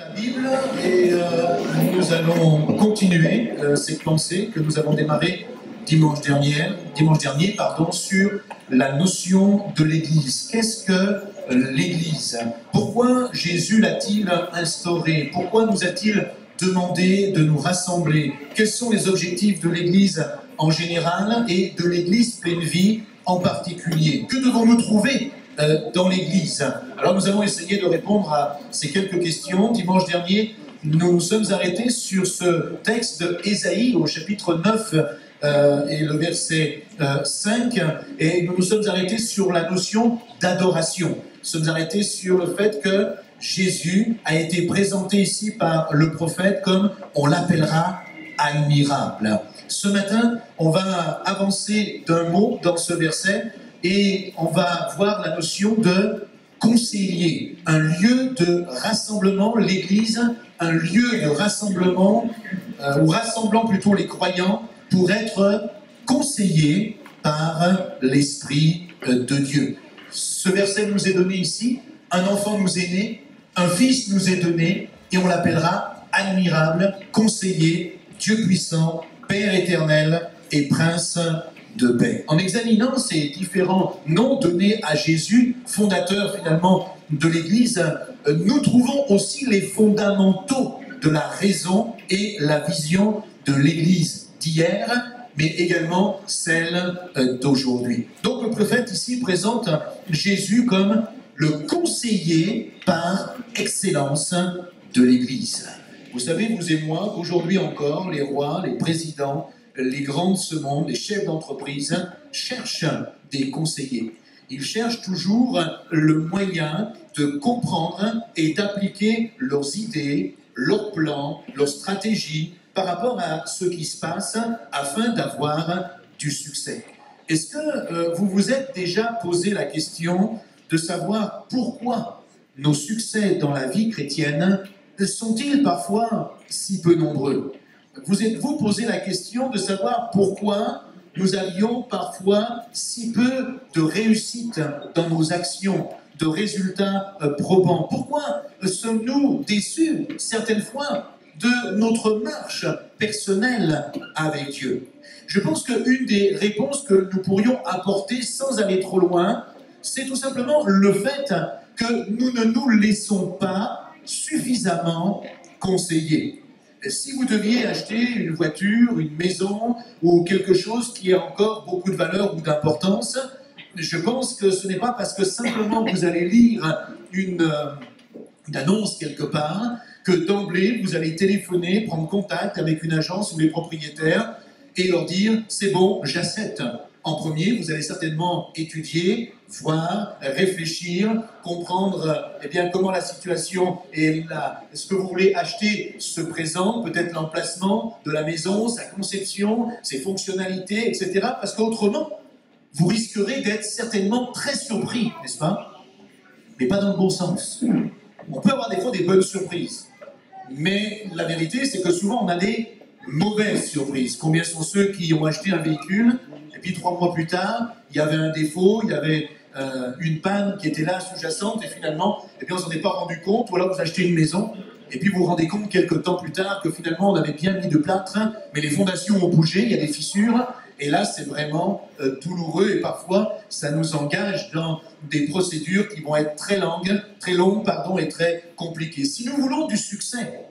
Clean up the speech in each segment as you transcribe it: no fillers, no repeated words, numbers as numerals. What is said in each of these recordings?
La Bible et nous allons continuer cette pensée que nous avons démarrée dimanche dernier, sur la notion de l'Église. Qu'est-ce que l'Église? Pourquoi Jésus l'a-t-il instauré? Pourquoi nous a-t-il demandé de nous rassembler? Quels sont les objectifs de l'Église en général et de l'Église pleine vie en particulier? Que devons-nous trouver dans l'Église? Alors nous allons essayer de répondre à ces quelques questions. Dimanche dernier, nous nous sommes arrêtés sur ce texte de Ésaïe au chapitre 9 et le verset 5, et nous nous sommes arrêtés sur la notion d'adoration. Nous sommes arrêtés sur le fait que Jésus a été présenté ici par le prophète comme on l'appellera admirable. Ce matin, on va avancer d'un mot dans ce verset et on va voir la notion de conseiller, un lieu de rassemblement, l'Église, un lieu de rassemblement, ou rassemblant plutôt les croyants pour être conseillés par l'Esprit de Dieu. Ce verset nous est donné ici, un enfant nous est né, un fils nous est donné, et on l'appellera admirable, conseiller, Dieu puissant, Père éternel et Prince de paix. En examinant ces différents noms donnés à Jésus, fondateur finalement de l'Église, nous trouvons aussi les fondamentaux de la raison et la vision de l'Église d'hier, mais également celle d'aujourd'hui. Donc le prophète ici présente Jésus comme le conseiller par excellence de l'Église. Vous savez, vous et moi, aujourd'hui encore, les rois, les présidents, les grands de ce monde, les chefs d'entreprise cherchent des conseillers. Ils cherchent toujours le moyen de comprendre et d'appliquer leurs idées, leurs plans, leurs stratégies par rapport à ce qui se passe afin d'avoir du succès. Est-ce que vous vous êtes déjà posé la question de savoir pourquoi nos succès dans la vie chrétienne sont-ils parfois si peu nombreux? Vous êtes-vous posé la question de savoir pourquoi nous avions parfois si peu de réussite dans nos actions, de résultats probants? Pourquoi sommes-nous déçus certaines fois de notre marche personnelle avec Dieu? Je pense qu'une des réponses que nous pourrions apporter sans aller trop loin, c'est tout simplement le fait que nous ne nous laissons pas suffisamment conseiller. Si vous deviez acheter une voiture, une maison ou quelque chose qui a encore beaucoup de valeur ou d'importance, je pense que ce n'est pas parce que simplement vous allez lire une annonce quelque part que d'emblée vous allez téléphoner, prendre contact avec une agence ou les propriétaires et leur dire « c'est bon, j'achète ». En premier, vous allez certainement étudier, voir, réfléchir, comprendre comment la situation et ce que vous voulez acheter se présente, peut-être l'emplacement de la maison, sa conception, ses fonctionnalités, etc. Parce qu'autrement, vous risquerez d'être certainement très surpris, n'est-ce pas? Mais pas dans le bon sens. On peut avoir des fois des bonnes surprises. Mais la vérité, c'est que souvent, on a des mauvaises surprises. Combien sont ceux qui ont acheté un véhicule et puis 3 mois plus tard, il y avait un défaut, il y avait une panne qui était là sous-jacente et finalement, on ne s'en est pas rendu compte, ou alors vous achetez une maison et puis vous vous rendez compte quelques temps plus tard que finalement on avait bien mis de plâtre, mais les fondations ont bougé, il y a des fissures, et là c'est vraiment douloureux et parfois ça nous engage dans des procédures qui vont être très longues et très compliquées. Si nous voulons du succès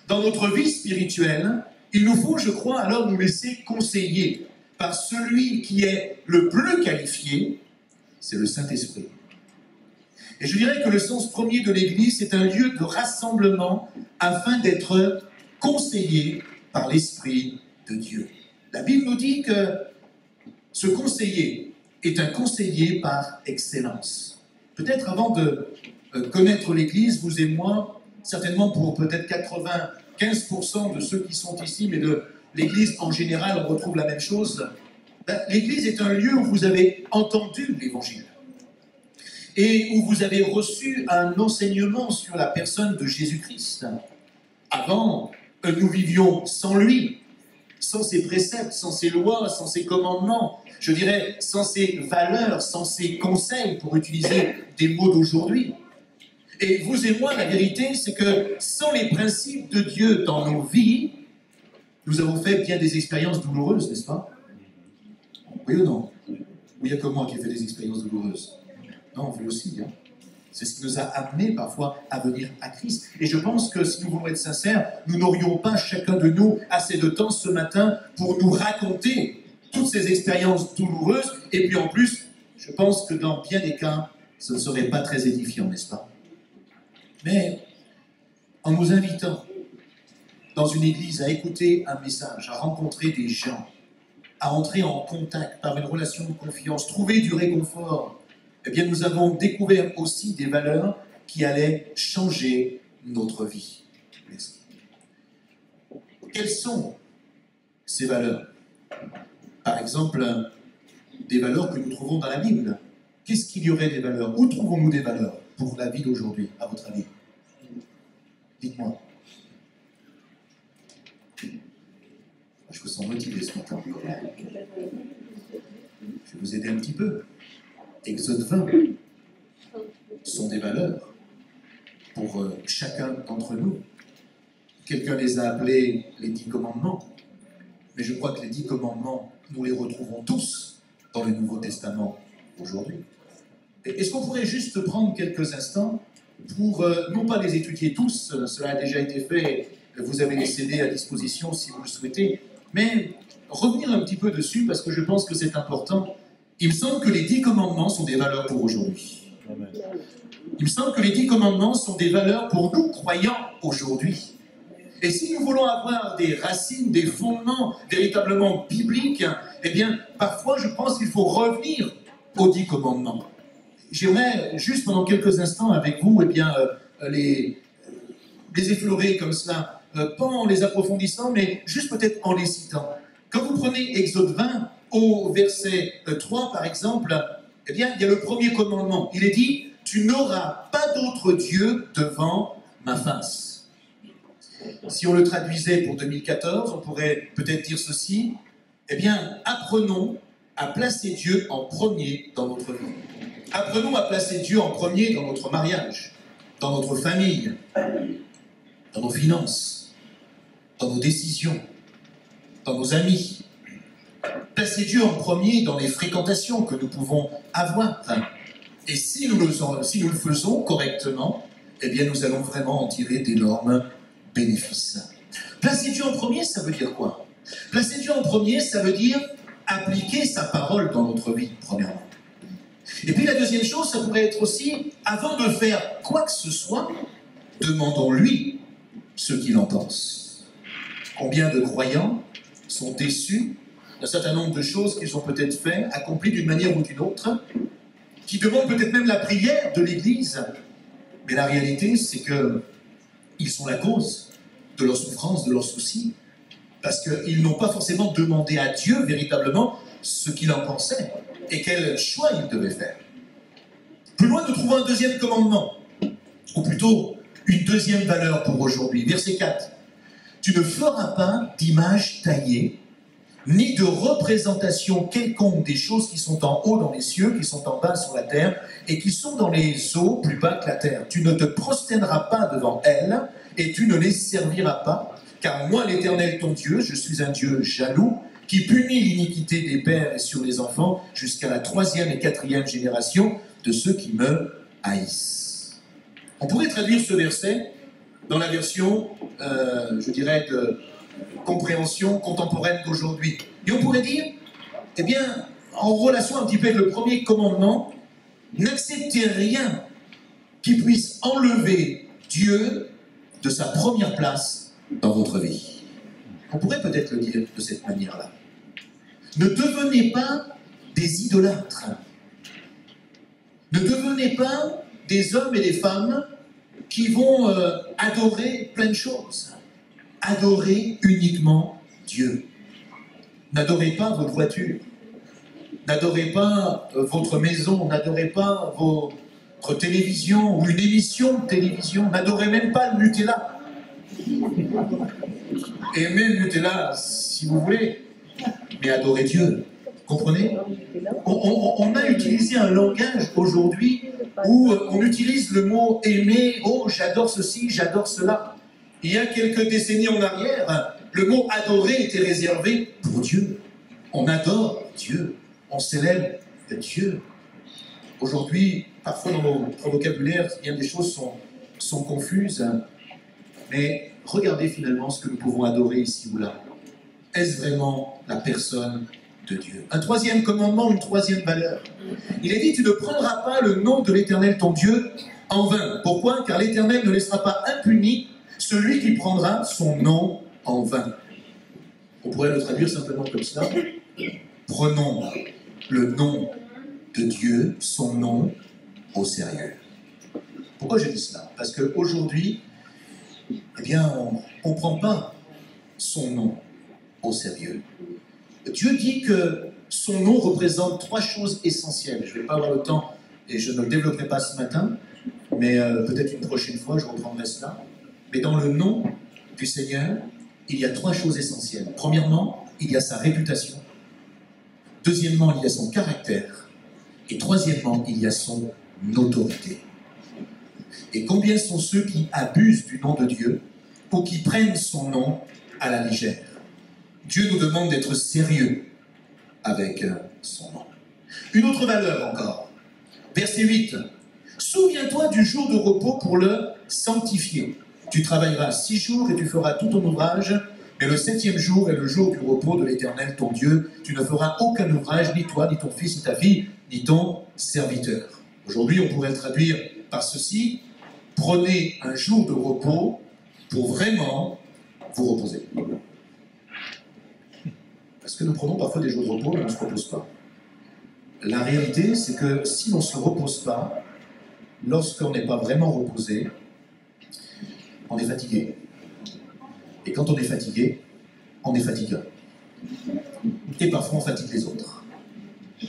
dans notre vie spirituelle, il nous faut, je crois, alors nous laisser conseiller par celui qui est le plus qualifié, c'est le Saint-Esprit. Et je dirais que le sens premier de l'Église, c'est un lieu de rassemblement afin d'être conseillé par l'Esprit de Dieu. La Bible nous dit que ce conseiller est un conseiller par excellence. Peut-être avant de connaître l'Église, vous et moi, certainement pour peut-être 95% de ceux qui sont ici, mais de l'Église en général, on retrouve la même chose. L'Église est un lieu où vous avez entendu l'Évangile et où vous avez reçu un enseignement sur la personne de Jésus-Christ. Avant, nous vivions sans lui, sans ses préceptes, sans ses lois, sans ses commandements, je dirais sans ses valeurs, sans ses conseils, pour utiliser des mots d'aujourd'hui. Et vous et moi, la vérité, c'est que sans les principes de Dieu dans nos vies, nous avons fait bien des expériences douloureuses, n'est-ce pas? Oui ou non? Ou il n'y a que moi qui ai fait des expériences douloureuses? Non, vous aussi, hein. C'est ce qui nous a amenés parfois à venir à Christ. Et je pense que si nous voulons être sincères, nous n'aurions pas chacun de nous assez de temps ce matin pour nous raconter toutes ces expériences douloureuses. Et puis en plus, je pense que dans bien des cas, ce ne serait pas très édifiant, n'est-ce pas? Mais en nous invitant dans une église à écouter un message, à rencontrer des gens, à entrer en contact par une relation de confiance, trouver du réconfort, eh bien nous avons découvert aussi des valeurs qui allaient changer notre vie. Quelles sont ces valeurs? Par exemple, des valeurs que nous trouvons dans la Bible. Qu'est-ce qu'il y aurait des valeurs? Où trouvons-nous des valeurs pour la vie d'aujourd'hui, à votre avis? Dites-moi. Je vous sens motivé ce matin. Je vais vous aider un petit peu. Exode 20 sont des valeurs pour chacun d'entre nous. Quelqu'un les a appelés les 10 commandements, mais je crois que les 10 commandements, nous les retrouvons tous dans le Nouveau Testament aujourd'hui. Est-ce qu'on pourrait juste prendre quelques instants pour, non pas les étudier tous, cela a déjà été fait, vous avez les CD à disposition si vous le souhaitez, mais revenir un petit peu dessus parce que je pense que c'est important. Il me semble que les 10 commandements sont des valeurs pour aujourd'hui. Il me semble que les 10 commandements sont des valeurs pour nous croyants aujourd'hui. Et si nous voulons avoir des racines, des fondements véritablement bibliques, eh bien, parfois je pense qu'il faut revenir aux 10 commandements. J'aimerais juste pendant quelques instants avec vous, eh bien, les effleurer comme cela, pas en les approfondissant, mais juste peut-être en les citant. Quand vous prenez Exode 20, au verset 3 par exemple, eh bien, il y a le premier commandement. Il est dit, tu n'auras pas d'autre Dieu devant ma face. Si on le traduisait pour 2014, on pourrait peut-être dire ceci, eh bien, apprenons à placer Dieu en premier dans notre vie. Apprenons à placer Dieu en premier dans notre mariage, dans notre famille, dans nos finances, dans nos décisions, dans nos amis. Placer Dieu en premier dans les fréquentations que nous pouvons avoir. Et si nous le faisons correctement, eh bien nous allons vraiment en tirer d'énormes bénéfices. Placer Dieu en premier, ça veut dire quoi? Placer Dieu en premier, ça veut dire appliquer sa parole dans notre vie, premièrement. Et puis la deuxième chose, ça pourrait être aussi, avant de faire quoi que ce soit, demandons-lui ce qu'il en pense. Combien de croyants sont déçus d'un certain nombre de choses qu'ils ont peut-être fait, accomplies d'une manière ou d'une autre, qui demandent peut-être même la prière de l'Église. Mais la réalité, c'est qu'ils sont la cause de leurs souffrances, de leurs soucis, parce qu'ils n'ont pas forcément demandé à Dieu véritablement ce qu'il en pensait et quel choix il devait faire. Plus loin, nous trouvons un deuxième commandement, ou plutôt une deuxième valeur pour aujourd'hui. Verset 4. Tu ne feras pas d'image taillée, ni de représentation quelconque des choses qui sont en haut dans les cieux, qui sont en bas sur la terre, et qui sont dans les eaux plus bas que la terre. Tu ne te prosterneras pas devant elles, et tu ne les serviras pas, car moi, l'Éternel, ton Dieu, je suis un Dieu jaloux, qui punit l'iniquité des pères et sur les enfants, jusqu'à la 3e et 4e génération de ceux qui me haïssent. On pourrait traduire ce verset dans la version, je dirais, de compréhension contemporaine d'aujourd'hui. Et on pourrait dire, eh bien, en relation un petit peu avec le premier commandement, n'acceptez rien qui puisse enlever Dieu de sa première place dans votre vie. On pourrait peut-être le dire de cette manière-là. Ne devenez pas des idolâtres. Ne devenez pas des hommes et des femmes qui vont adorer plein de choses. Adorez uniquement Dieu. N'adorez pas votre voiture. N'adorez pas votre maison. N'adorez pas votre télévision ou une émission de télévision. N'adorez même pas le Nutella. Aimez le Nutella si vous voulez, mais adorez Dieu. Comprenez? On a utilisé un langage aujourd'hui où on utilise le mot aimer, oh j'adore ceci, j'adore cela. Il y a quelques décennies en arrière, le mot adorer était réservé pour Dieu. On adore Dieu, on célèbre Dieu. Aujourd'hui, parfois dans notre vocabulaire, bien des choses sont confuses, mais regardez finalement ce que nous pouvons adorer ici ou là. Est-ce vraiment la personne de Dieu? Un troisième commandement, une troisième valeur. Il est dit, tu ne prendras pas le nom de l'Éternel ton Dieu en vain. Pourquoi? Car l'Éternel ne laissera pas impuni celui qui prendra son nom en vain. On pourrait le traduire simplement comme cela. Prenons le nom de Dieu, son nom, au sérieux. Pourquoi je dis cela? Parce qu'aujourd'hui, eh bien, on ne prend pas son nom au sérieux. Dieu dit que son nom représente trois choses essentielles. Je ne vais pas avoir le temps et je ne le développerai pas ce matin, mais peut-être une prochaine fois, je reprendrai cela. Mais dans le nom du Seigneur, il y a trois choses essentielles. Premièrement, il y a sa réputation. Deuxièmement, il y a son caractère. Et troisièmement, il y a son autorité. Et combien sont ceux qui abusent du nom de Dieu ou qui prennent son nom à la légère? Dieu nous demande d'être sérieux avec son nom. Une autre valeur encore. Verset 8. Souviens-toi du jour de repos pour le sanctifier. Tu travailleras 6 jours et tu feras tout ton ouvrage, mais le 7e jour est le jour du repos de l'Éternel ton Dieu. Tu ne feras aucun ouvrage, ni toi, ni ton fils, ni ta fille, ni ton serviteur. Aujourd'hui, on pourrait le traduire par ceci. Prenez un jour de repos pour vraiment vous reposer. Parce que nous prenons parfois des jours de repos, mais on ne se repose pas. La réalité, c'est que si on ne se repose pas, lorsqu'on n'est pas vraiment reposé, on est fatigué. Et quand on est fatigué, on est fatigant. Et parfois, on fatigue les autres.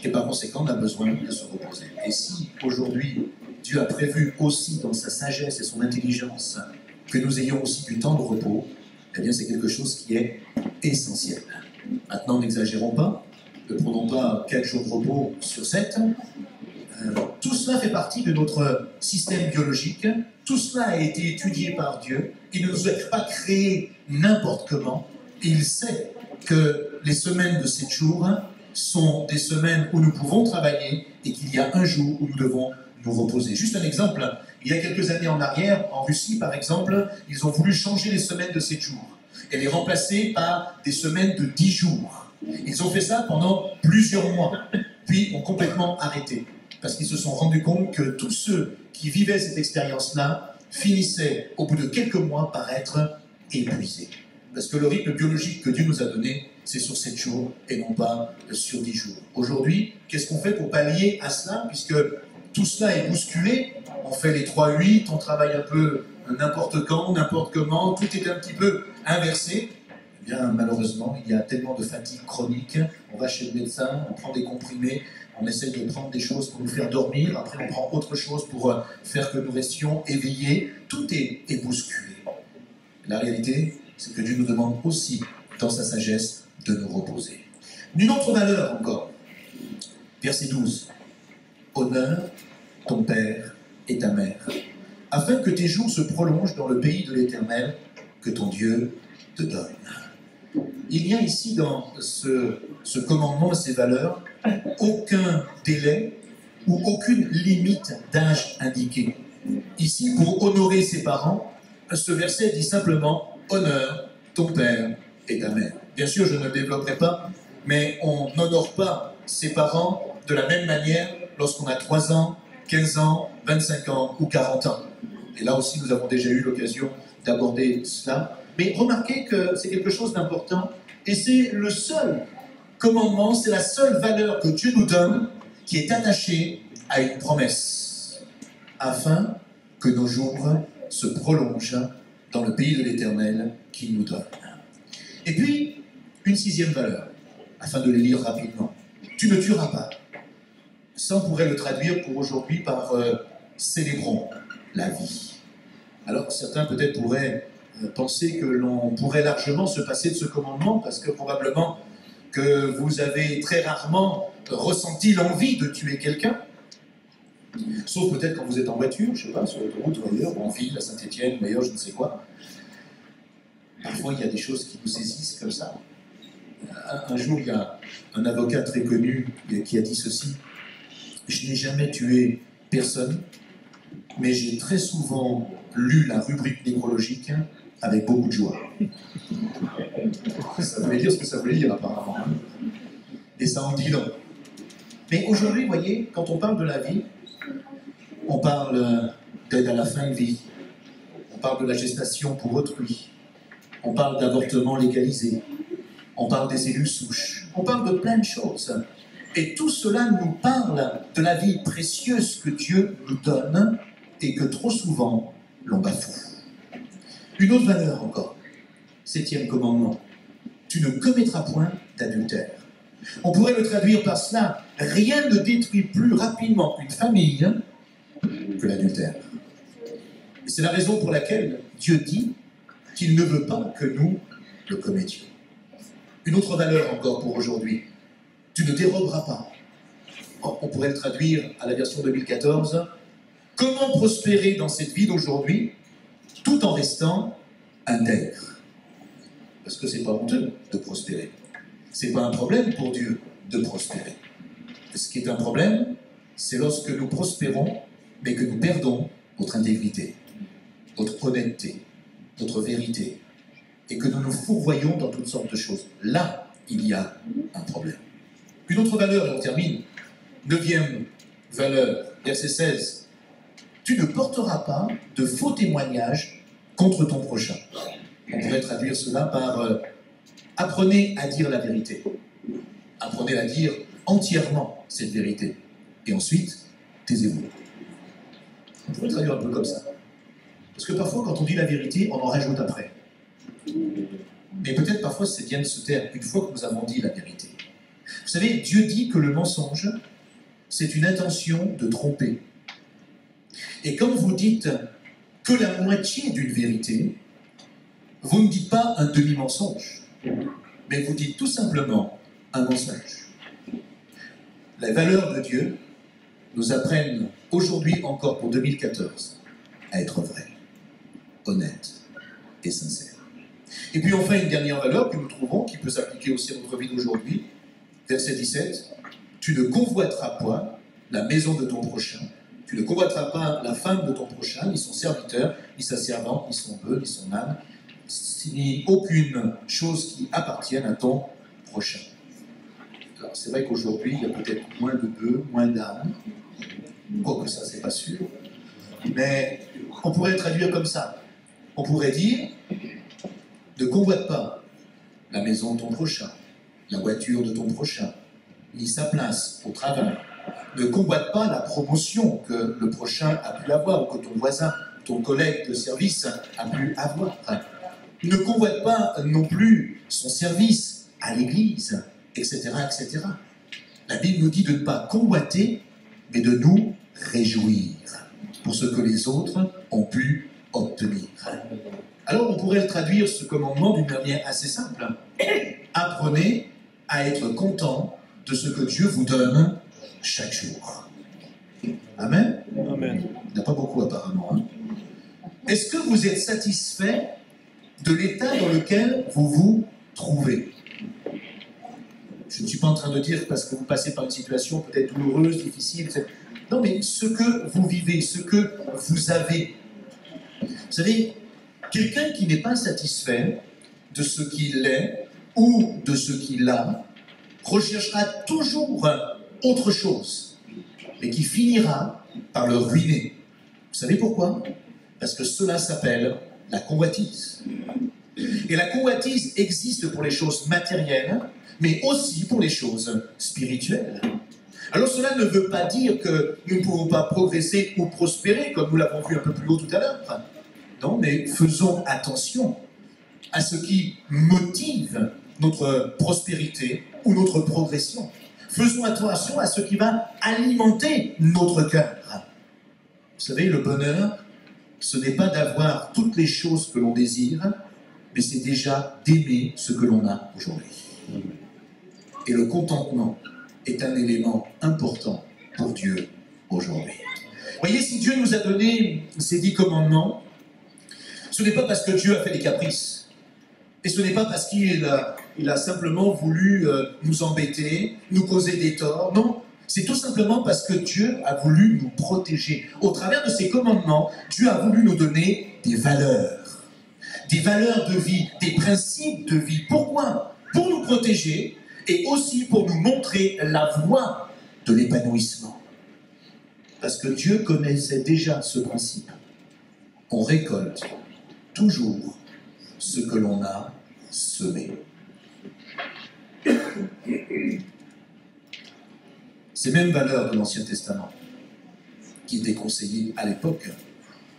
Et par conséquent, on a besoin de se reposer. Et si, aujourd'hui, Dieu a prévu aussi dans sa sagesse et son intelligence que nous ayons aussi du temps de repos, eh bien, c'est quelque chose qui est essentiel. Maintenant, n'exagérons pas, ne prenons pas 4 jours de repos sur 7. Tout cela fait partie de notre système biologique. Tout cela a été étudié par Dieu. Il ne nous a pas créés n'importe comment. Il sait que les semaines de 7 jours sont des semaines où nous pouvons travailler et qu'il y a un jour où nous devons nous reposer. Juste un exemple, il y a quelques années en arrière, en Russie par exemple, ils ont voulu changer les semaines de 7 jours et les remplacer par des semaines de 10 jours. Ils ont fait ça pendant plusieurs mois, puis ont complètement arrêté, parce qu'ils se sont rendus compte que tous ceux qui vivaient cette expérience-là finissaient au bout de quelques mois par être épuisés. Parce que le rythme biologique que Dieu nous a donné, c'est sur 7 jours et non pas sur 10 jours. Aujourd'hui, qu'est-ce qu'on fait pour pallier à cela, puisque tout cela est bousculé? On fait les 3-8, on travaille un peu n'importe quand, n'importe comment, tout est un petit peu inversé. Eh bien, malheureusement, il y a tellement de fatigue chronique. On va chez le médecin, on prend des comprimés, on essaie de prendre des choses pour nous faire dormir, après on prend autre chose pour faire que nous restions éveillés. Tout est bousculé. La réalité, c'est que Dieu nous demande aussi, dans sa sagesse, de nous reposer. Une autre valeur encore. Verset 12. Honore ton père et ta mère, afin que tes jours se prolongent dans le pays de l'Éternel que ton Dieu te donne. Il n'y a ici dans ce commandement et ces valeurs aucun délai ou aucune limite d'âge indiquée. Ici, pour honorer ses parents, ce verset dit simplement « Honore ton père et ta mère ». Bien sûr, je ne développerai pas, mais on n'honore pas ses parents de la même manière lorsqu'on a 3 ans, 15 ans, 25 ans ou 40 ans. Et là aussi, nous avons déjà eu l'occasion d'aborder cela. Mais remarquez que c'est quelque chose d'important, et c'est le seul commandement, c'est la seule valeur que Dieu nous donne qui est attachée à une promesse, afin que nos jours se prolongent dans le pays de l'Éternel qu'il nous donne. Et puis, une 6e valeur, afin de les lire rapidement. Tu ne tueras pas. Ça, on pourrait le traduire pour aujourd'hui par célébrons la vie. Alors, certains peut-être pourraient penser que l'on pourrait largement se passer de ce commandement, parce que probablement que vous avez très rarement ressenti l'envie de tuer quelqu'un. Sauf peut-être quand vous êtes en voiture, je ne sais pas, sur l'autoroute ou ailleurs, ou en ville, à Saint-Étienne, ou ailleurs, je ne sais quoi. Parfois, il y a des choses qui nous saisissent comme ça. Un jour, il y a un avocat très connu qui a dit ceci: « Je n'ai jamais tué personne, mais j'ai très souvent lu la rubrique nécrologique avec beaucoup de joie. » Ça voulait dire ce que ça voulait dire, apparemment. Et ça en dit long. Mais aujourd'hui, vous voyez, quand on parle de la vie, on parle d'aide à la fin de vie, on parle de la gestation pour autrui, on parle d'avortement légalisé, on parle des cellules souches, on parle de plein de choses. Et tout cela nous parle de la vie précieuse que Dieu nous donne et que trop souvent l'on bafoue. Une autre valeur encore, 7e commandement: tu ne commettras point d'adultère. On pourrait le traduire par cela: rien ne détruit plus rapidement une famille que l'adultère. Et c'est la raison pour laquelle Dieu dit qu'il ne veut pas que nous le commettions. Une autre valeur encore pour aujourd'hui: tu ne déroberas pas. On pourrait le traduire à la version 2014: comment prospérer dans cette vie d'aujourd'hui tout en restant intègre. Parce que c'est pas honteux de prospérer. C'est pas un problème pour Dieu de prospérer. Ce qui est un problème, c'est lorsque nous prospérons, mais que nous perdons notre intégrité, notre honnêteté, notre vérité, et que nous nous fourvoyons dans toutes sortes de choses. Là, il y a un problème. Une autre valeur, et on termine, 9e valeur, verset 16. Tu ne porteras pas de faux témoignages contre ton prochain. On pourrait traduire cela par apprenez à dire la vérité. Apprenez à dire entièrement cette vérité. Et ensuite, taisez-vous. On pourrait traduire un peu comme ça. Parce que parfois, quand on dit la vérité, on en rajoute après. Mais peut-être parfois, c'est bien de se taire une fois que nous avons dit la vérité. Vous savez, Dieu dit que le mensonge, c'est une intention de tromper. Et quand vous dites que la moitié d'une vérité, vous ne dites pas un demi-mensonge, mais vous dites tout simplement un mensonge. Les valeurs de Dieu nous apprennent aujourd'hui encore pour 2014 à être vrais, honnêtes et sincères. Et puis enfin, une dernière valeur que nous trouvons, qui peut s'appliquer aussi à notre vie d'aujourd'hui, verset 17, tu ne convoiteras point la maison de ton prochain, tu ne convoiteras pas la femme de ton prochain, ni son serviteur, ni sa servante, ni son bœuf, ni son âne, ni aucune chose qui appartienne à ton prochain. Alors c'est vrai qu'aujourd'hui, il y a peut-être moins de bœufs, moins d'ânes, quoique ça, c'est pas sûr, mais on pourrait le traduire comme ça. On pourrait dire: ne convoite pas la maison de ton prochain, la voiture de ton prochain, ni sa place au travail. Ne convoite pas la promotion que le prochain a pu avoir, ou que ton voisin, ton collègue de service a pu avoir. Ne convoite pas non plus son service à l'église, etc., etc. La Bible nous dit de ne pas convoiter, mais de nous réjouir pour ce que les autres ont pu obtenir. Alors on pourrait le traduire, ce commandement, d'une manière assez simple. Apprenez à être content de ce que Dieu vous donne chaque jour. Amen? Amen. Il n'y en a pas beaucoup apparemment. Hein? Est-ce que vous êtes satisfait de l'état dans lequel vous vous trouvez? Je ne suis pas en train de dire parce que vous passez par une situation peut-être douloureuse, difficile, etc. Non, mais ce que vous vivez, ce que vous avez. Vous savez, quelqu'un qui n'est pas satisfait de ce qu'il est ou de ce qu'il a recherchera toujours autre chose, mais qui finira par le ruiner. Vous savez pourquoi? Parce que cela s'appelle la convoitise. Et la convoitise existe pour les choses matérielles, mais aussi pour les choses spirituelles. Alors cela ne veut pas dire que nous ne pouvons pas progresser ou prospérer, comme nous l'avons vu un peu plus haut tout à l'heure. Non, mais faisons attention à ce qui motive notre prospérité ou notre progression. Faisons attention à ce qui va alimenter notre cœur. Vous savez, le bonheur, ce n'est pas d'avoir toutes les choses que l'on désire, mais c'est déjà d'aimer ce que l'on a aujourd'hui. Et le contentement est un élément important pour Dieu aujourd'hui. Voyez, si Dieu nous a donné ces 10 commandements, ce n'est pas parce que Dieu a fait des caprices. Et ce n'est pas parce qu'il a simplement voulu nous embêter, nous causer des torts. Non, c'est tout simplement parce que Dieu a voulu nous protéger. Au travers de ces commandements, Dieu a voulu nous donner des valeurs de vie, des principes de vie. Pourquoi? Pour nous protéger et aussi pour nous montrer la voie de l'épanouissement. Parce que Dieu connaissait déjà ce principe. On récolte toujours ce que l'on a semé. Ces mêmes valeurs de l'Ancien Testament, qui étaient conseillées à l'époque,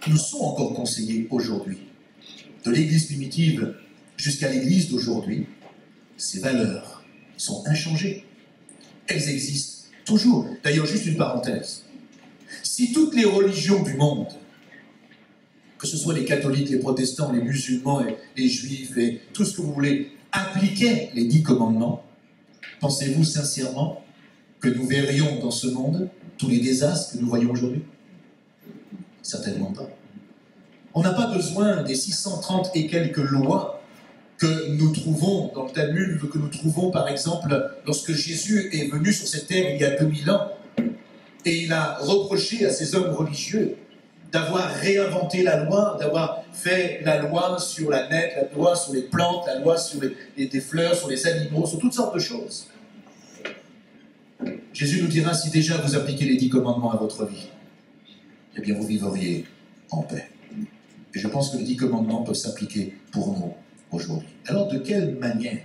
nous sont encore conseillées aujourd'hui. De l'Église primitive jusqu'à l'Église d'aujourd'hui, ces valeurs sont inchangées. Elles existent toujours. D'ailleurs, juste une parenthèse. Si toutes les religions du monde, que ce soit les catholiques, les protestants, les musulmans, et les juifs, et tout ce que vous voulez, appliquaient les 10 commandements, pensez-vous sincèrement que nous verrions dans ce monde tous les désastres que nous voyons aujourd'hui? Certainement pas. On n'a pas besoin des 630 et quelques lois que nous trouvons dans le Talmud, que nous trouvons par exemple lorsque Jésus est venu sur cette terre il y a 2000 ans, et il a reproché à ces hommes religieux d'avoir réinventé la loi, d'avoir fait la loi sur la nette, la loi sur les plantes, la loi sur les fleurs, sur les animaux, sur toutes sortes de choses. Jésus nous dira, si déjà vous appliquez les 10 commandements à votre vie, eh bien vous vivriez en paix. Et je pense que les 10 commandements peuvent s'appliquer pour nous aujourd'hui. Alors de quelle manière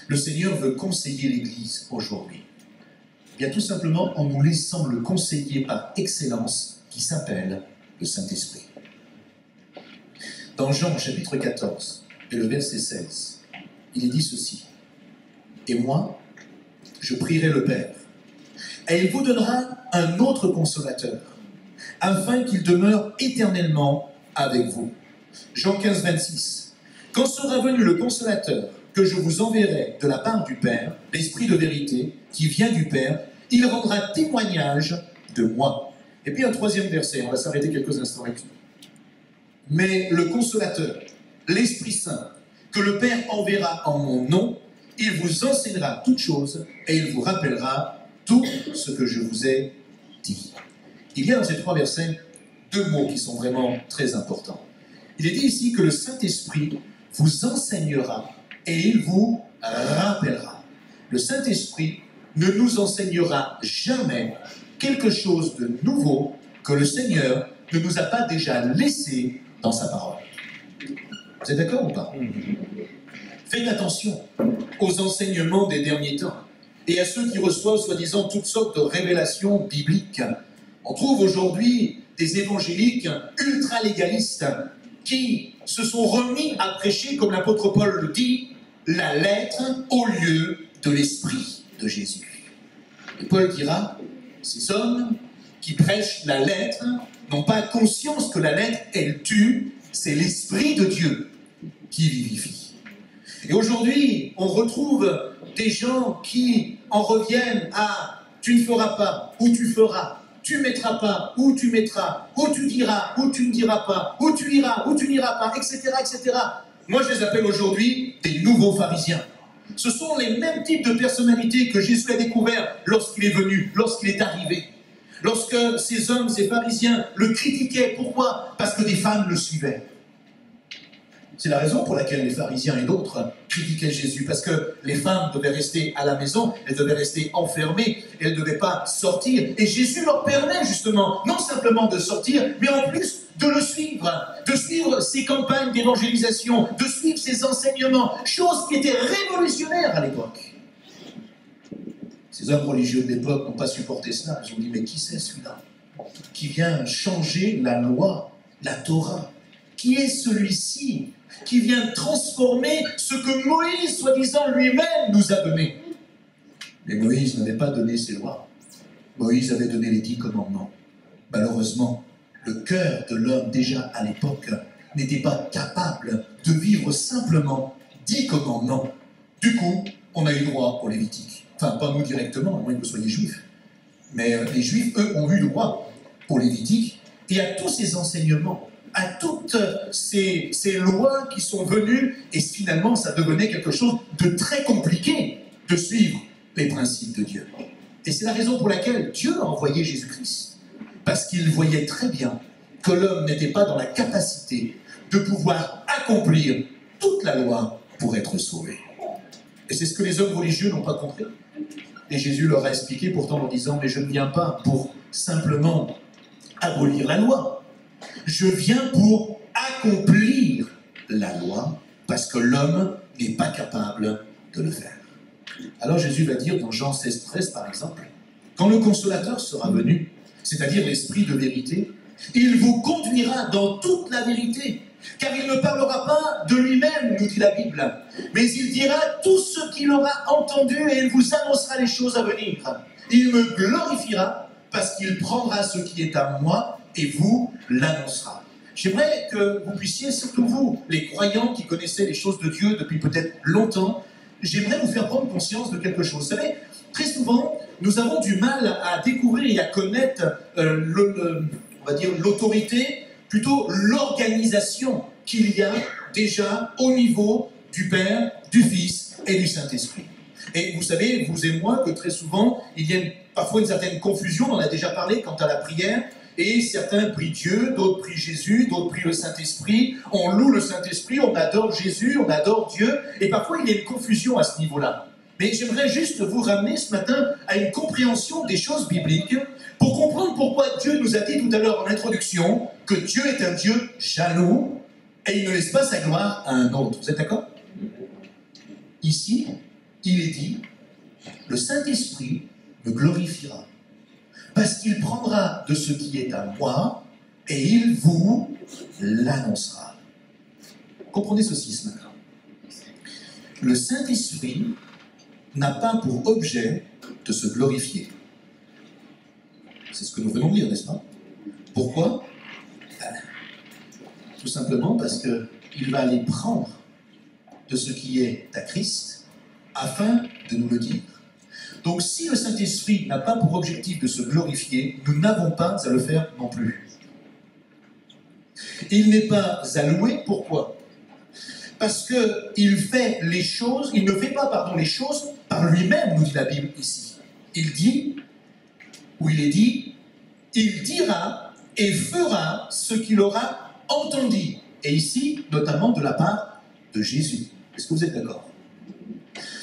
le Seigneur veut conseiller l'Église aujourd'hui? Eh bien tout simplement en nous laissant le conseiller par excellence qui s'appelle le Saint-Esprit. Dans Jean chapitre 14 et le verset 16, il est dit ceci. Et moi, je prierai le Père, et il vous donnera un autre consolateur, afin qu'il demeure éternellement avec vous. Jean 15, 26. Quand sera venu le consolateur que je vous enverrai de la part du Père, l'Esprit de vérité, qui vient du Père, il rendra témoignage de moi. Et puis un troisième verset, on va s'arrêter quelques instants avec lui. Mais le consolateur, l'Esprit Saint, que le Père enverra en mon nom, il vous enseignera toutes choses et il vous rappellera tout ce que je vous ai dit. Il y a dans ces 3 versets 2 mots qui sont vraiment très importants. Il est dit ici que le Saint-Esprit vous enseignera et il vous rappellera. Le Saint-Esprit ne nous enseignera jamais quelque chose de nouveau que le Seigneur ne nous a pas déjà laissé dans sa parole. Vous êtes d'accord ou pas? Faites attention aux enseignements des derniers temps et à ceux qui reçoivent soi-disant toutes sortes de révélations bibliques. On trouve aujourd'hui des évangéliques ultra-légalistes qui se sont remis à prêcher, comme l'apôtre Paul le dit, la lettre au lieu de l'esprit de Jésus. Et Paul dira, ces hommes qui prêchent la lettre n'ont pas conscience que la lettre, elle tue, c'est l'esprit de Dieu qui vivifie. Et aujourd'hui, on retrouve des gens qui en reviennent à « tu ne feras pas » ou « tu feras ». Tu mettras pas, ou tu mettras, ou tu diras, ou tu ne diras pas, ou tu iras, ou tu n'iras pas, etc., etc. Moi, je les appelle aujourd'hui des nouveaux pharisiens. Ce sont les mêmes types de personnalités que Jésus a découvert lorsqu'il est venu, lorsqu'il est arrivé. Lorsque ces hommes, ces pharisiens, le critiquaient. Pourquoi? Parce que des femmes le suivaient. C'est la raison pour laquelle les pharisiens et d'autres critiquaient Jésus, parce que les femmes devaient rester à la maison, elles devaient rester enfermées, elles ne devaient pas sortir. Et Jésus leur permet justement, non simplement de sortir, mais en plus de le de suivre ses campagnes d'évangélisation, de suivre ses enseignements, chose qui était révolutionnaire à l'époque. Ces hommes religieux de l'époque n'ont pas supporté cela. Ils ont dit, mais qui c'est celui-là qui vient changer la loi, la Torah? Qui est celui-ci qui vient transformer ce que Moïse, soi-disant lui-même, nous a donné? Mais Moïse n'avait pas donné ses lois. Moïse avait donné les 10 commandements. Malheureusement, le cœur de l'homme, déjà à l'époque, n'était pas capable de vivre simplement 10 commandements. Du coup, on a eu droit au Lévitique. Enfin, pas nous directement, à moins que vous soyez juifs. Mais les juifs, eux, ont eu droit au Lévitique et à tous ces enseignements, à toutes ces lois qui sont venues, et finalement ça devenait quelque chose de très compliqué de suivre les principes de Dieu. Et c'est la raison pour laquelle Dieu a envoyé Jésus-Christ, parce qu'il voyait très bien que l'homme n'était pas dans la capacité de pouvoir accomplir toute la loi pour être sauvé. Et c'est ce que les hommes religieux n'ont pas compris. Et Jésus leur a expliqué pourtant en disant « Mais je ne viens pas pour simplement abolir la loi. Je viens pour accomplir la loi parce que l'homme n'est pas capable de le faire. » Alors Jésus va dire dans Jean 16,13 par exemple, « Quand le Consolateur sera venu, c'est-à-dire l'Esprit de vérité, il vous conduira dans toute la vérité. Car il ne parlera pas de lui-même, nous dit la Bible, mais il dira tout ce qu'il aura entendu et il vous annoncera les choses à venir. Il me glorifiera parce qu'il prendra ce qui est à moi et vous l'annoncera. » J'aimerais que vous puissiez, surtout vous, les croyants qui connaissaient les choses de Dieu depuis peut-être longtemps, j'aimerais vous faire prendre conscience de quelque chose. Vous savez, très souvent, nous avons du mal à découvrir et à connaître on va dire l'autorité, plutôt l'organisation qu'il y a déjà au niveau du Père, du Fils et du Saint-Esprit. Et vous savez, vous et moi, que très souvent, il y a parfois une certaine confusion, on en a déjà parlé quant à la prière, et certains prient Dieu, d'autres prient Jésus, d'autres prient le Saint-Esprit, on loue le Saint-Esprit, on adore Jésus, on adore Dieu, et parfois il y a une confusion à ce niveau-là. Mais j'aimerais juste vous ramener ce matin à une compréhension des choses bibliques pour comprendre pourquoi Dieu nous a dit tout à l'heure en introduction que Dieu est un Dieu jaloux et il ne laisse pas sa gloire à un autre. Vous êtes d'accord? Ici, il est dit, le Saint-Esprit me glorifiera parce qu'il prendra de ce qui est à moi et il vous l'annoncera. Comprenez ceci ce matin. Le Saint-Esprit n'a pas pour objet de se glorifier. C'est ce que nous venons de lire, n'est-ce pas? Pourquoi? Tout simplement parce qu'il va aller prendre de ce qui est à Christ afin de nous le dire. Donc si le Saint-Esprit n'a pas pour objectif de se glorifier, nous n'avons pas à le faire non plus. Il n'est pas à louer, pourquoi? Parce qu'il fait les choses, il ne fait pas, les choses par lui-même, nous dit la Bible ici. Il dit, ou il est dit, il dira et fera ce qu'il aura entendu. Et ici, notamment de la part de Jésus. Est-ce que vous êtes d'accord?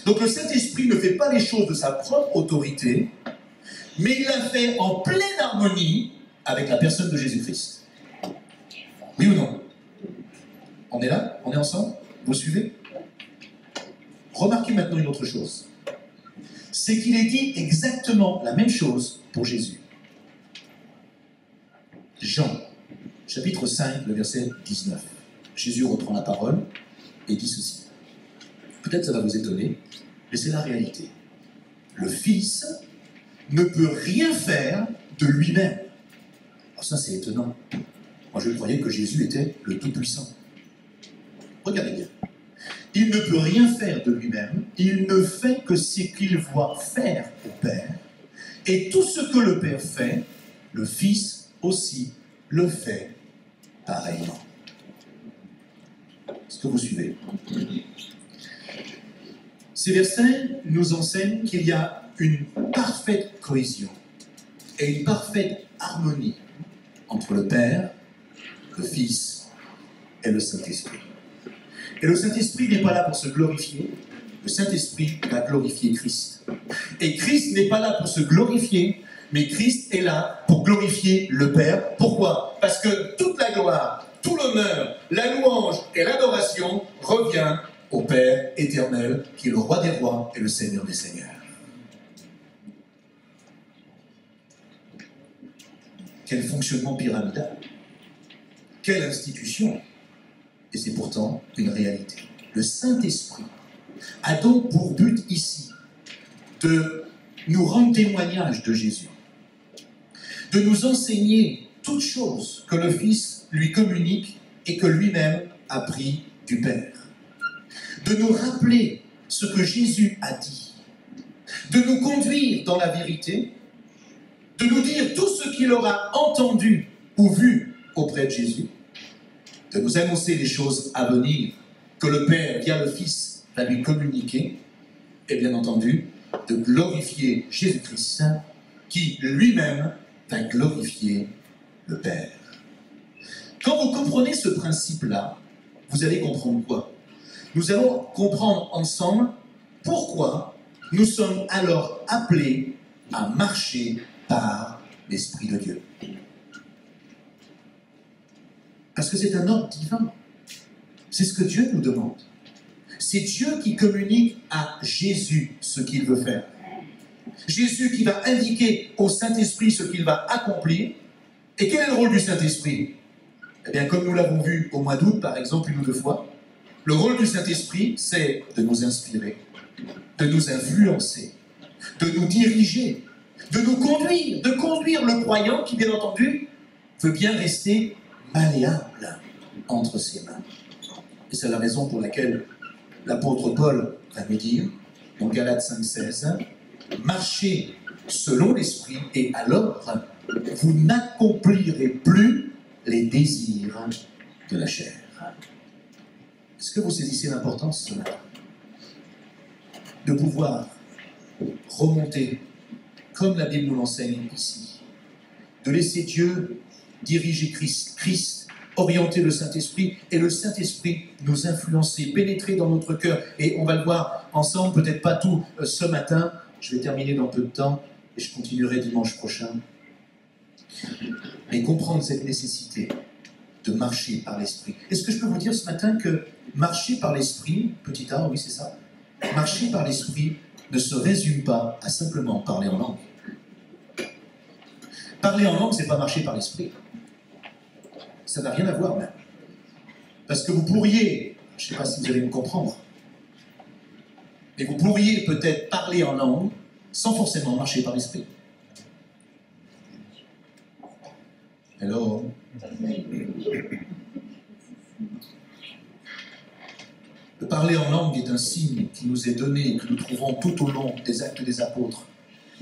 Donc le Saint-Esprit ne fait pas les choses de sa propre autorité, mais il l'a fait en pleine harmonie avec la personne de Jésus-Christ. Oui ou non? On est là? On est ensemble? Vous suivez? Remarquez maintenant une autre chose. C'est qu'il est dit exactement la même chose pour Jésus. Jean, chapitre 5, le verset 19. Jésus reprend la parole et dit ceci. Peut-être ça va vous étonner, mais c'est la réalité. Le Fils ne peut rien faire de lui-même. Alors ça, c'est étonnant. Moi, je croyais que Jésus était le Tout-Puissant. Regardez bien. Il ne peut rien faire de lui-même, il ne fait que ce qu'il voit faire au Père, et tout ce que le Père fait, le Fils aussi le fait pareillement. Est-ce que vous suivez? Ces versets nous enseignent qu'il y a une parfaite cohésion et une parfaite harmonie entre le Père, le Fils et le Saint-Esprit. Et le Saint-Esprit n'est pas là pour se glorifier, le Saint-Esprit va glorifier Christ. Et Christ n'est pas là pour se glorifier, mais Christ est là pour glorifier le Père. Pourquoi? Parce que toute la gloire, tout l'honneur, la louange et l'adoration revient au Père éternel, qui est le roi des rois et le Seigneur des seigneurs. Quel fonctionnement pyramidal! Quelle institution! Et c'est pourtant une réalité. Le Saint-Esprit a donc pour but ici de nous rendre témoignage de Jésus, de nous enseigner toutes choses que le Fils lui communique et que lui-même a pris du Père, de nous rappeler ce que Jésus a dit, de nous conduire dans la vérité de nous dire tout ce qu'il aura entendu ou vu auprès de Jésus, de nous annoncer les choses à venir que le Père, via le Fils, va lui communiquer, et bien entendu, de glorifier Jésus-Christ, qui lui-même va glorifier le Père. Quand vous comprenez ce principe-là, vous allez comprendre quoi? Nous allons comprendre ensemble pourquoi nous sommes alors appelés à marcher par l'Esprit de Dieu. Parce que c'est un ordre divin. C'est ce que Dieu nous demande. C'est Dieu qui communique à Jésus ce qu'il veut faire. Jésus qui va indiquer au Saint-Esprit ce qu'il va accomplir. Et quel est le rôle du Saint-Esprit? Eh bien, comme nous l'avons vu au mois d'août, par exemple, une ou deux fois, le rôle du Saint-Esprit, c'est de nous inspirer, de nous influencer, de nous diriger, de nous conduire, de conduire le croyant qui, bien entendu, veut bien rester malléable entre ses mains. Et c'est la raison pour laquelle l'apôtre Paul va nous dire, dans Galates 5,16, « Marchez selon l'Esprit, et alors vous n'accomplirez plus les désirs de la chair. » Est-ce que vous saisissez l'importance ce matin de pouvoir remonter, comme la Bible nous l'enseigne ici, de laisser Dieu diriger Christ, orienter le Saint-Esprit, et le Saint-Esprit nous influencer, pénétrer dans notre cœur. Et on va le voir ensemble, peut-être pas tout ce matin, je vais terminer dans peu de temps, et je continuerai dimanche prochain. Mais comprendre cette nécessité de marcher par l'Esprit. Est-ce que je peux vous dire ce matin que marcher par l'Esprit, petit a, oui c'est ça, marcher par l'Esprit ne se résume pas à simplement parler en langue. Parler en langue, c'est pas marcher par l'Esprit. Ça n'a rien à voir même. Parce que vous pourriez, je ne sais pas si vous allez me comprendre, mais vous pourriez peut-être parler en langue sans forcément marcher par l'Esprit. Hello. Le parler en langue est un signe qui nous est donné, que nous trouvons tout au long des actes des apôtres,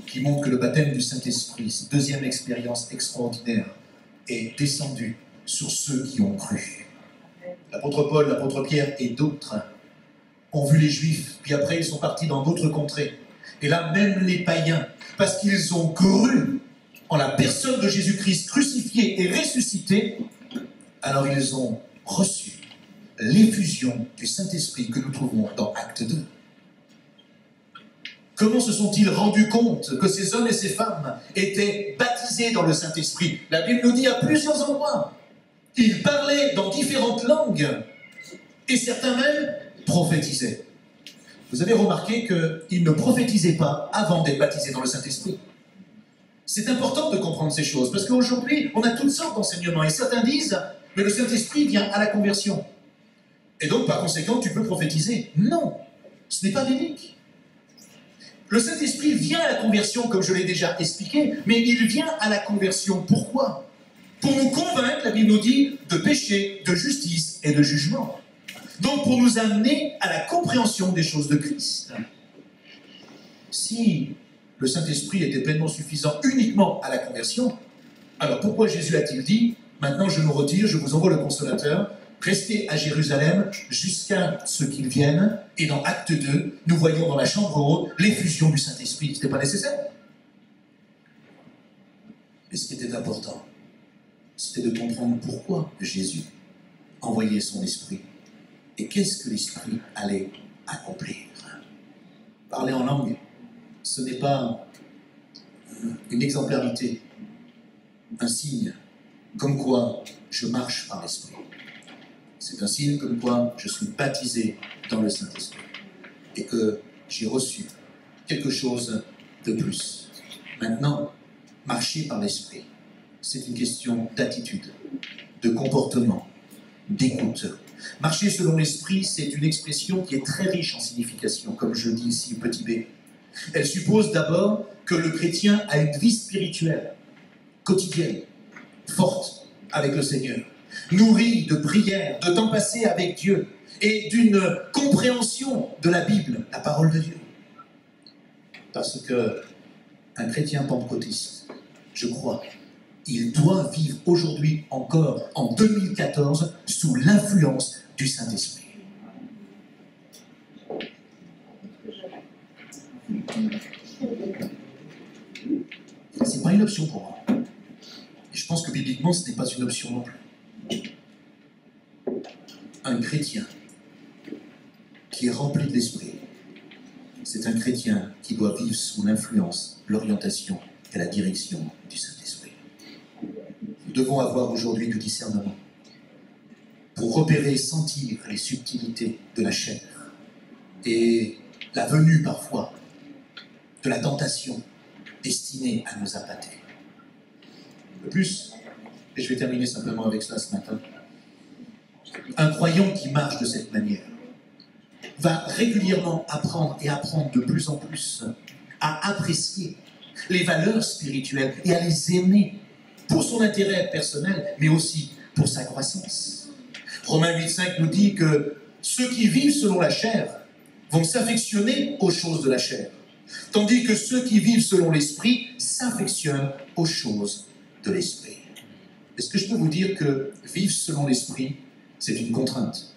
qui montre que le baptême du Saint-Esprit, cette deuxième expérience extraordinaire, est descendu sur ceux qui ont cru. L'apôtre Paul, l'apôtre Pierre et d'autres ont vu les Juifs, puis après ils sont partis dans d'autres contrées. Et là, même les païens, parce qu'ils ont cru en la personne de Jésus-Christ crucifié et ressuscité, alors ils ont reçu l'effusion du Saint-Esprit que nous trouvons dans Acte 2. Comment se sont-ils rendus compte que ces hommes et ces femmes étaient baptisés dans le Saint-Esprit? La Bible nous dit à plusieurs endroits. Ils parlaient dans différentes langues et certains même prophétisaient. Vous avez remarqué qu'ils ne prophétisaient pas avant d'être baptisés dans le Saint-Esprit. C'est important de comprendre ces choses, parce qu'aujourd'hui, on a toutes sortes d'enseignements, et certains disent, mais le Saint-Esprit vient à la conversion. Et donc, par conséquent, tu peux prophétiser. Non, ce n'est pas biblique. Le Saint-Esprit vient à la conversion, comme je l'ai déjà expliqué, mais il vient à la conversion. Pourquoi? Pour nous convaincre, la Bible nous dit, de péché, de justice et de jugement. Donc, pour nous amener à la compréhension des choses de Christ. Si le Saint-Esprit était pleinement suffisant uniquement à la conversion, alors pourquoi Jésus a-t-il dit, maintenant je nous retire, je vous envoie le Consolateur, restez à Jérusalem jusqu'à ce qu'il vienne, et dans Acte 2, nous voyons dans la chambre haute l'effusion du Saint-Esprit. Ce n'était pas nécessaire. Mais ce qui était important, c'était de comprendre pourquoi Jésus envoyait son Esprit, et qu'est-ce que l'Esprit allait accomplir. Parler en langue, ce n'est pas une exemplarité, un signe comme quoi je marche par l'Esprit. C'est un signe comme quoi je suis baptisé dans le Saint-Esprit et que j'ai reçu quelque chose de plus. Maintenant, marcher par l'Esprit, c'est une question d'attitude, de comportement, d'écoute. Marcher selon l'Esprit, c'est une expression qui est très riche en signification, comme je dis ici, petit b. Elle suppose d'abord que le chrétien a une vie spirituelle, quotidienne, forte avec le Seigneur, nourrie de prières, de temps passé avec Dieu et d'une compréhension de la Bible, la parole de Dieu. Parce que un chrétien pentecôtiste je crois, il doit vivre aujourd'hui encore, en 2014, sous l'influence du Saint-Esprit. C'est pas une option pour moi. Et je pense que bibliquement, ce n'est pas une option non plus. Un chrétien qui est rempli de l'Esprit, c'est un chrétien qui doit vivre sous l'influence, l'orientation et la direction du Saint-Esprit. Nous devons avoir aujourd'hui du discernement pour repérer et sentir les subtilités de la chair et la venue parfois de la tentation destinée à nous appâter. De plus, et je vais terminer simplement avec cela ce matin, un croyant qui marche de cette manière va régulièrement apprendre et apprendre de plus en plus à apprécier les valeurs spirituelles et à les aimer pour son intérêt personnel, mais aussi pour sa croissance. Romains 8,5 nous dit que ceux qui vivent selon la chair vont s'affectionner aux choses de la chair, tandis que ceux qui vivent selon l'esprit s'affectionnent aux choses de l'esprit. Est-ce que je peux vous dire que vivre selon l'esprit, c'est une contrainte?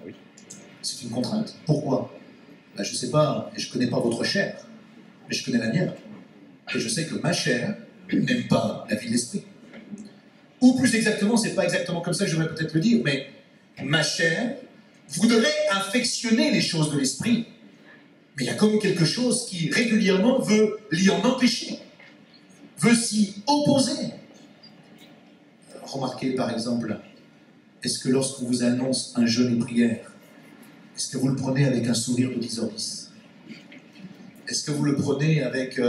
Oui. C'est une contrainte. Pourquoi? Ben, je ne sais pas, et je ne connais pas votre chair, mais je connais la mienne. Et je sais que ma chair n'aime pas la vie de l'esprit. Ou plus exactement, c'est pas exactement comme ça que je devrais peut-être le dire, mais ma chair voudrait affectionner les choses de l'esprit. Mais il y a comme quelque chose qui régulièrement veut l'y en empêcher, veut s'y opposer. Remarquez par exemple, est-ce que lorsqu'on vous annonce un jeûne et prière, est-ce que vous le prenez avec un sourire de 10h10? Est-ce que vous le prenez avec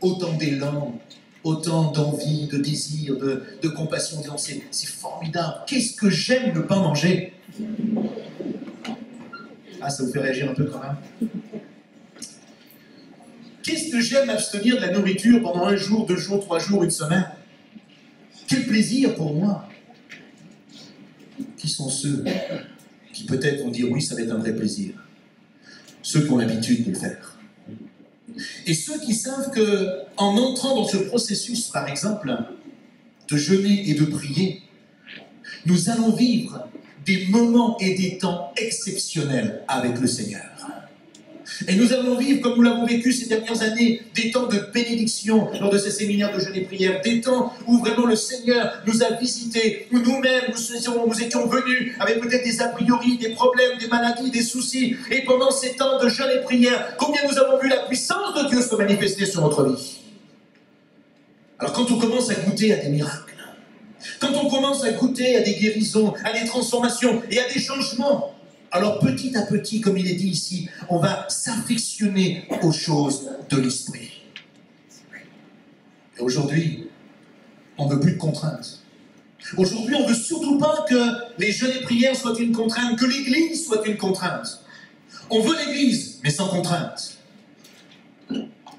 autant d'élan, autant d'envie, de désir, de compassion, en disant c'est formidable, qu'est-ce que j'aime ne pas manger? Ah, ça vous fait réagir un peu quand même? Qu'est-ce que j'aime abstenir de la nourriture pendant 1 jour, 2 jours, 3 jours, 1 semaine? Quel plaisir pour moi! Qui sont ceux qui peut-être vont dire oui, ça va être un vrai plaisir? Ceux qui ont l'habitude de le faire. Et ceux qui savent qu'en entrant dans ce processus, par exemple, de jeûner et de prier, nous allons vivre des moments et des temps exceptionnels avec le Seigneur. Et nous allons vivre, comme nous l'avons vécu ces dernières années, des temps de bénédiction lors de ces séminaires de jeûne et prière, des temps où vraiment le Seigneur nous a visités, où nous-mêmes nous étions venus avec peut-être des a priori, des problèmes, des maladies, des soucis. Et pendant ces temps de jeûne et prière, combien nous avons vu la puissance de Dieu se manifester sur notre vie. Alors quand on commence à goûter à des miracles, quand on commence à goûter à des guérisons, à des transformations et à des changements, alors petit à petit, comme il est dit ici, on va s'affectionner aux choses de l'esprit. Et aujourd'hui, on ne veut plus de contraintes. Aujourd'hui, on ne veut surtout pas que les jeûnes et prières soient une contrainte, que l'Église soit une contrainte. On veut l'Église, mais sans contrainte.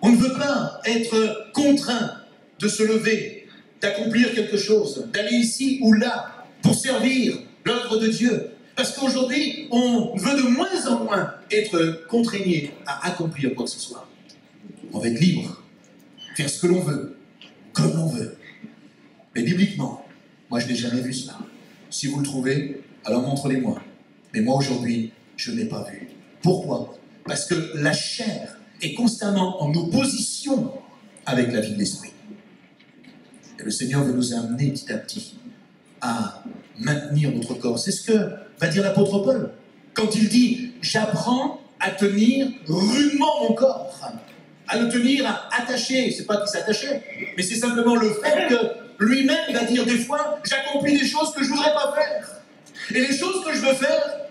On ne veut pas être contraint de se lever, d'accomplir quelque chose, d'aller ici ou là pour servir l'œuvre de Dieu. Parce qu'aujourd'hui, on veut de moins en moins être contraigné à accomplir quoi que ce soit. On va être libre, faire ce que l'on veut, comme l'on veut. Mais bibliquement, moi je n'ai jamais vu cela. Si vous le trouvez, alors montrez-les-moi. Mais moi aujourd'hui, je n'ai pas vu. Pourquoi? Parce que la chair est constamment en opposition avec la vie de l'esprit. Et le Seigneur veut nous amener petit à petit à maintenir notre corps. C'est ce que va dire l'apôtre Paul quand il dit « J'apprends à tenir rudement mon corps », à le tenir attaché. C'est pas qu'il s'attachait, mais c'est simplement le fait que lui-même va dire des fois « J'accomplis des choses que je voudrais pas faire. Et les choses que je veux faire,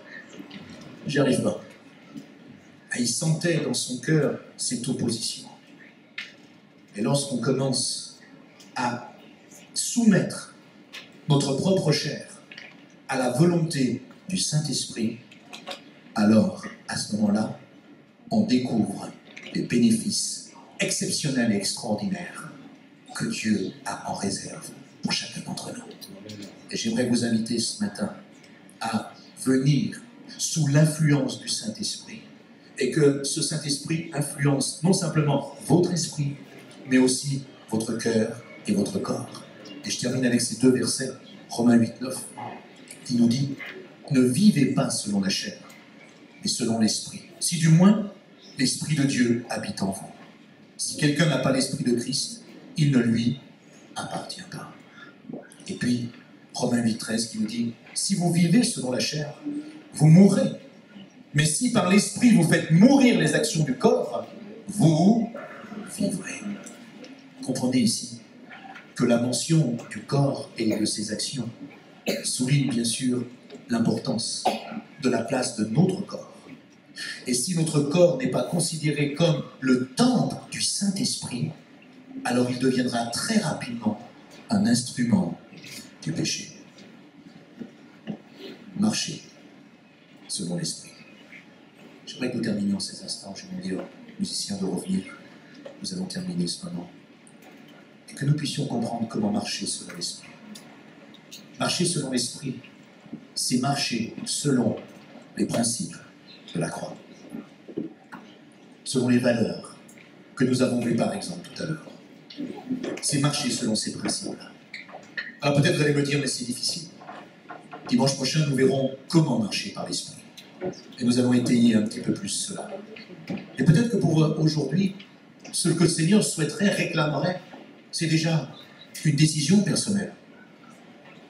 j'y arrive pas. » Et il sentait dans son cœur cette opposition. Et lorsqu'on commence à soumettre notre propre chair à la volonté du Saint-Esprit, alors, à ce moment-là, on découvre les bénéfices exceptionnels et extraordinaires que Dieu a en réserve pour chacun d'entre nous. Et j'aimerais vous inviter ce matin à venir sous l'influence du Saint-Esprit et que ce Saint-Esprit influence non simplement votre esprit, mais aussi votre cœur et votre corps. Et je termine avec ces 2 versets, Romains 8, 9, qui nous dit « Ne vivez pas selon la chair, mais selon l'Esprit. Si du moins l'Esprit de Dieu habite en vous. Si quelqu'un n'a pas l'Esprit de Christ, il ne lui appartient pas. » Et puis, Romains 8, 13 qui nous dit « Si vous vivez selon la chair, vous mourrez. Mais si par l'Esprit vous faites mourir les actions du corps, vous vivrez. » Comprenez ici que la mention du corps et de ses actions souligne bien sûr l'importance de la place de notre corps. Et si notre corps n'est pas considéré comme le temple du Saint-Esprit, alors il deviendra très rapidement un instrument du péché. Marcher selon l'Esprit. J'aimerais que nous terminions ces instants. Je vais demander aux musiciens de revenir. Nous allons terminer ce moment. Et que nous puissions comprendre comment marcher selon l'Esprit. Marcher selon l'Esprit, c'est marcher selon les principes de la croix. Selon les valeurs que nous avons vues par exemple tout à l'heure. C'est marcher selon ces principes-là. Alors peut-être vous allez me dire, mais c'est difficile. Dimanche prochain, nous verrons comment marcher par l'Esprit. Et nous allons étayer un petit peu plus cela. Et peut-être que pour aujourd'hui, ce que le Seigneur souhaiterait, réclamerait, c'est déjà une décision personnelle.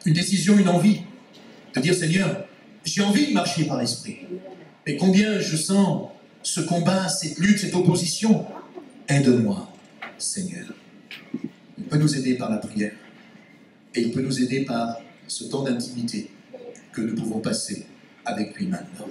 Une décision, une envie. De dire, Seigneur, j'ai envie de marcher par l'Esprit. Mais combien je sens ce combat, cette lutte, cette opposition. Aide-moi, Seigneur. Il peut nous aider par la prière. Et il peut nous aider par ce temps d'intimité que nous pouvons passer avec lui maintenant.